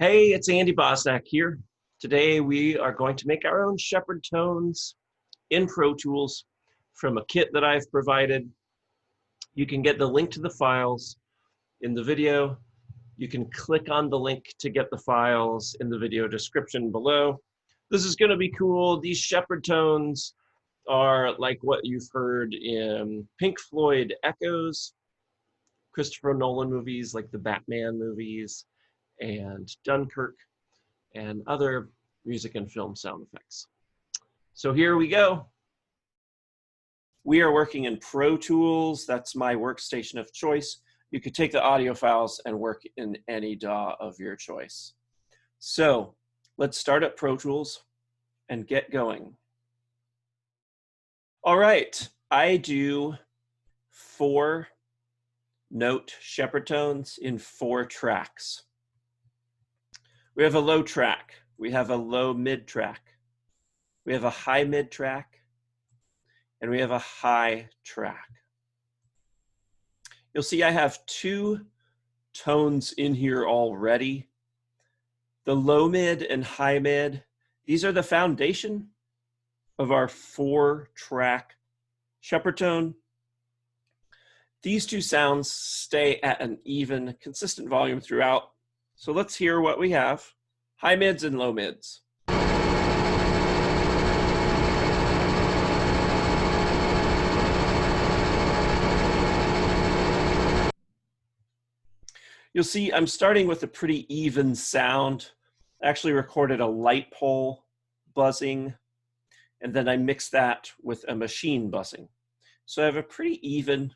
Hey, it's Andy Bosnak here. Today we are going to make our own Shepard tones in Pro Tools from a kit that I've provided. You can get the link to the files in the video. You can click on the link to get the files in the video description below. This is going to be cool. These Shepard tones are like what you've heard in Pink Floyd Echoes, Christopher Nolan movies like the Batman movies, and Dunkirk, and other music and film sound effects. So here we go. We are working in Pro Tools. That's my workstation of choice. You could take the audio files and work in any DAW of your choice. So let's start up Pro Tools and get going. All right, I do 4-note Shepard tones in 4 tracks. We have a low track, we have a low mid track, we have a high mid track, and we have a high track. You'll see I have 2 tones in here already. The low mid and high mid, these are the foundation of our 4-track Shepard tone. These 2 sounds stay at an even, consistent volume throughout. So let's hear what we have. High mids and low mids. You'll see I'm starting with a pretty even sound. I actually recorded a light pole buzzing, and then I mixed that with a machine buzzing. So I have a pretty even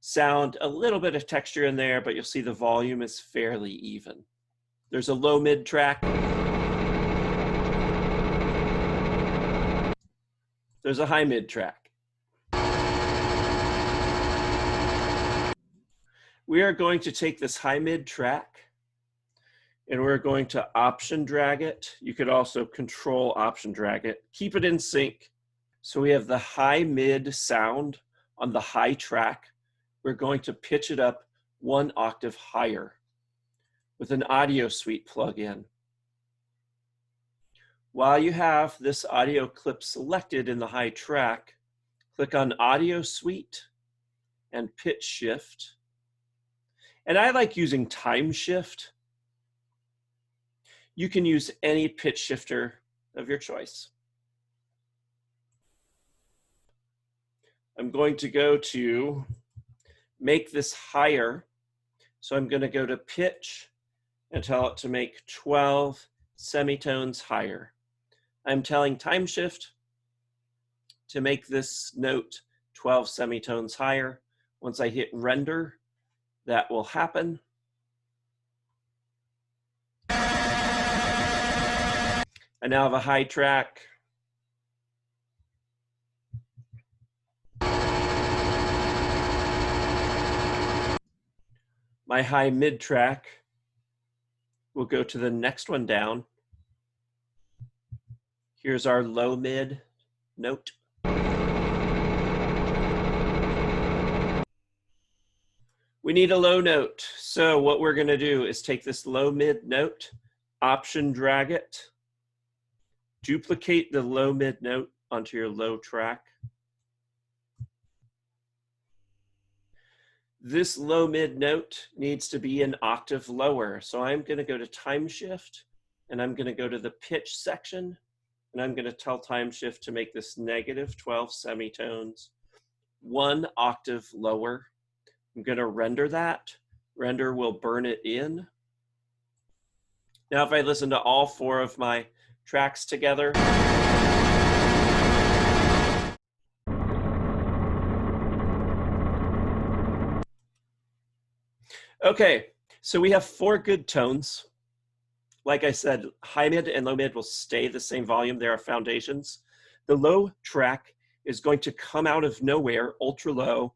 sound, a little bit of texture in there, but you'll see the volume is fairly even. There's a low mid track. There's a high mid track. We are going to take this high mid track and we're going to option drag it. You could also control option drag it. Keep it in sync. So we have the high mid sound on the high track. We're going to pitch it up 1 octave higher with an audio suite plug-in. While you have this audio clip selected in the high track, click on Audio Suite and Pitch Shift. And I like using Time Shift. You can use any pitch shifter of your choice. I'm going to go to make this higher. So I'm going to go to Pitch and tell it to make 12 semitones higher. I'm telling Time Shift to make this note 12 semitones higher. Once I hit render, that will happen. I now have a high track. My high mid track will go to the next one down. Here's our low mid note. We need a low note. So what we're going to do is take this low mid note, option drag it, duplicate the low mid note onto your low track. This low mid note needs to be an octave lower. So I'm going to go to Time Shift and I'm going to go to the pitch section and I'm going to tell Time Shift to make this negative 12 semitones 1 octave lower. I'm going to render that. Render will burn it in. Now if I listen to all 4 of my tracks together, okay, so we have 4 good tones. Like I said, high mid and low mid will stay the same volume. They are foundations. The low track is going to come out of nowhere, ultra low,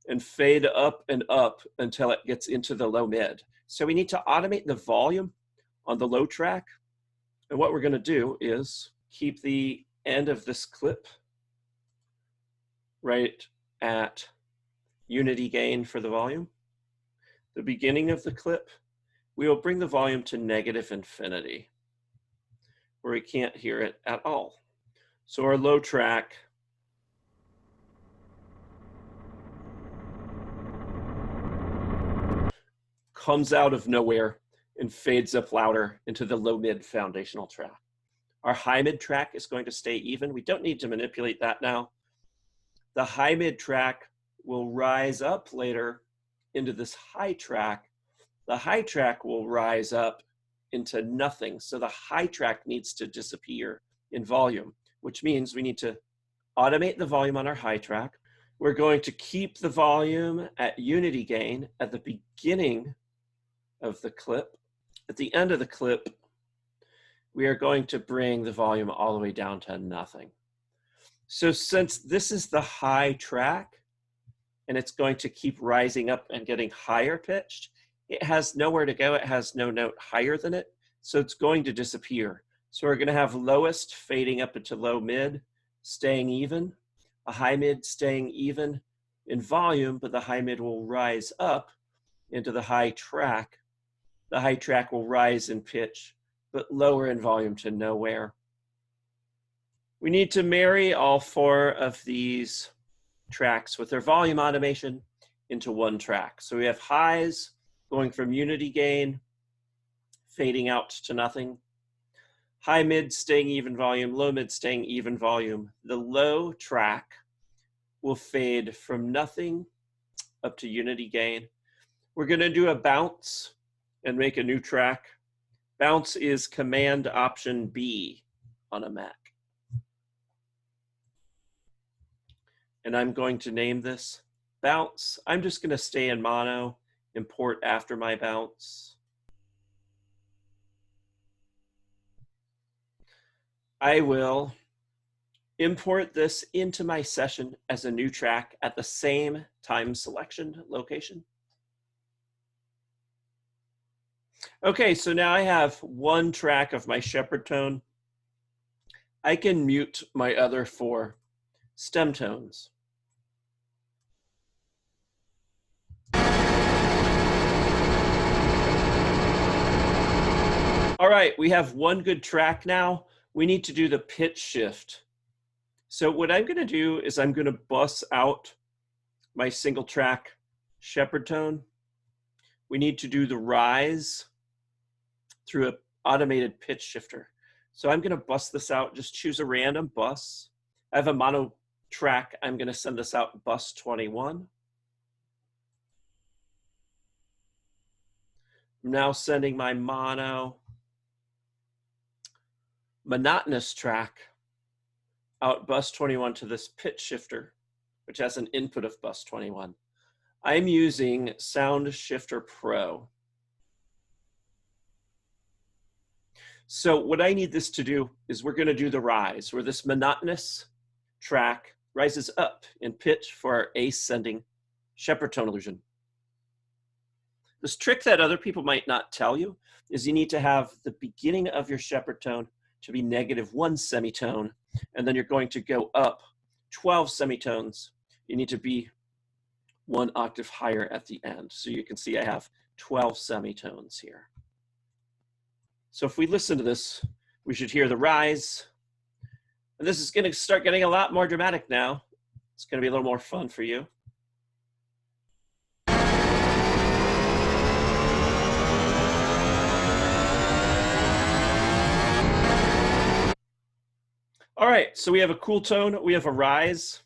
and fade up and up until it gets into the low mid. So we need to automate the volume on the low track. And what we're going to do is keep the end of this clip right at unity gain for the volume. The beginning of the clip we will bring the volume to -infinity, where we can't hear it at all. So our low track comes out of nowhere and fades up louder into the low-mid foundational track. Our high-mid track is going to stay even. We don't need to manipulate that now. The high-mid track will rise up later into this high track. The high track will rise up into nothing. So the high track needs to disappear in volume, which means we need to automate the volume on our high track. We're going to keep the volume at unity gain at the beginning of the clip. At the end of the clip, we are going to bring the volume all the way down to nothing. So since this is the high track, and it's going to keep rising up and getting higher pitched, it has nowhere to go. It has no note higher than it, so it's going to disappear. So we're going to have lowest fading up into low mid, staying even, a high mid staying even in volume, but the high mid will rise up into the high track. The high track will rise in pitch, but lower in volume to nowhere. We need to marry all four of these tracks with their volume automation into one track. So we have highs going from unity gain, fading out to nothing. High mid staying even volume, low mid staying even volume. The low track will fade from nothing up to unity gain. We're going to do a bounce and make a new track. Bounce is Command Option B on a Mac. And I'm going to name this bounce. I'm just going to stay in mono, import after my bounce. I will import this into my session as a new track at the same time selection location. Okay, so now I have one track of my Shepard tone. I can mute my other four stem tones. All right, we have one good track now. We need to do the pitch shift. So what I'm going to do is I'm going to bus out my single track Shepard tone. We need to do the rise through an automated pitch shifter. So I'm going to bus this out, just choose a random bus. I have a mono track. I'm going to send this out bus 21. I'm now sending my monotonous track out bus 21 to this pitch shifter, which has an input of bus 21. I'm using Sound Shifter Pro. So what I need this to do is we're going to do the rise, where this monotonous track rises up in pitch for our ascending Shepard tone illusion. This trick that other people might not tell you is you need to have the beginning of your Shepard tone to be -1 semitone, and then you're going to go up 12 semitones. You need to be 1 octave higher at the end. So you can see I have 12 semitones here. So if we listen to this, we should hear the rise. And this is going to start getting a lot more dramatic now. It's going to be a little more fun for you. All right, so we have a cool tone. We have a rise.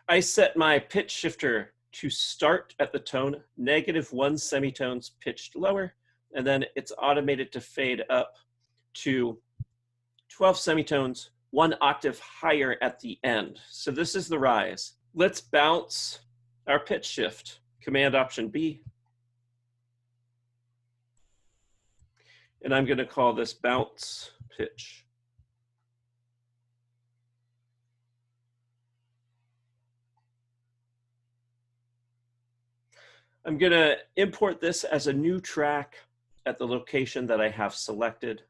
I set my pitch shifter to start at the tone -1 semitones pitched lower, and then it's automated to fade up to 12 semitones, 1 octave higher at the end. So this is the rise. Let's bounce our pitch shift, Command Option B. And I'm going to call this bounce pitch. I'm going to import this as a new track at the location that I have selected.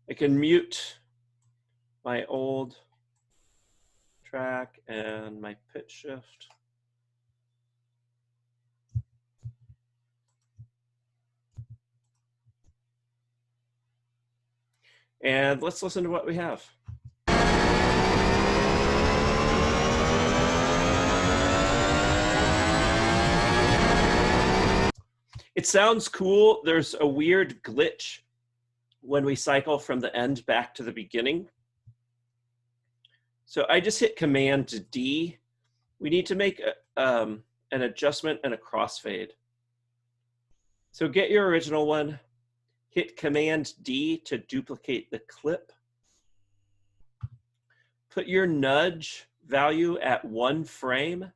I can mute my old track and my pitch shift. And let's listen to what we have. It sounds cool. There's a weird glitch when we cycle from the end back to the beginning. So I just hit Command D. We need to make an adjustment and a crossfade. So get your original one, hit Command D to duplicate the clip. Put your nudge value at 1 frame.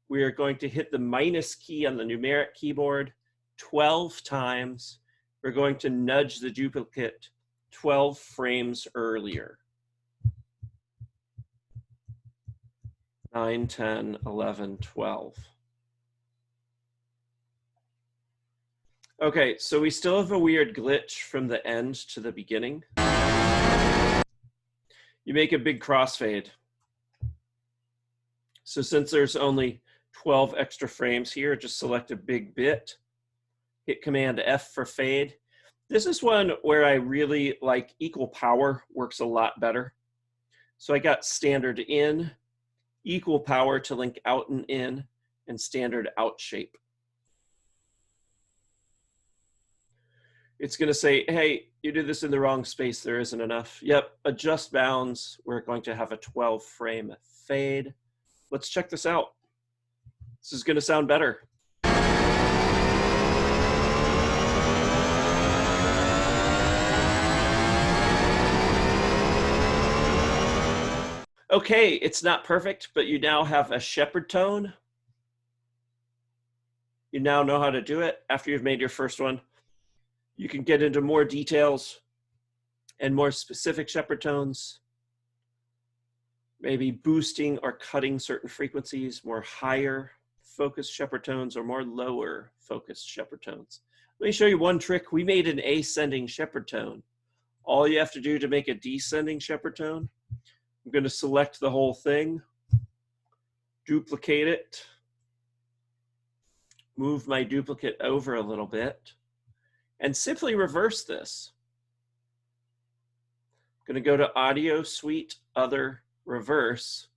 We are going to hit the minus key on the numeric keyboard 12 times. We're going to nudge the duplicate 12 frames earlier. 9, 10, 11, 12. Okay, so we still have a weird glitch from the end to the beginning. You make a big crossfade. So since there's only 12 extra frames here, just select a big bit, hit Command F for fade. This is one where I really like equal power, works a lot better. So I got standard in, equal power to link out and in, and standard out shape. It's going to say, hey, you did this in the wrong space. There isn't enough. Yep, adjust bounds. We're going to have a 12 frame fade. Let's check this out. This is going to sound better. Okay, it's not perfect, but you now have a Shepard tone. You now know how to do it after you've made your first one. You can get into more details and more specific Shepard tones, maybe boosting or cutting certain frequencies, more higher focused Shepard tones or more lower focused Shepard tones. Let me show you one trick. We made an ascending Shepard tone. All you have to do to make a descending Shepard tone, I'm going to select the whole thing, duplicate it, move my duplicate over a little bit, and simply reverse this. I'm going to go to Audio Suite, Other, Reverse.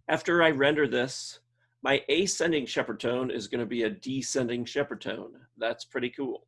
After I render this, my ascending Shepard tone is going to be a descending Shepard tone. That's pretty cool.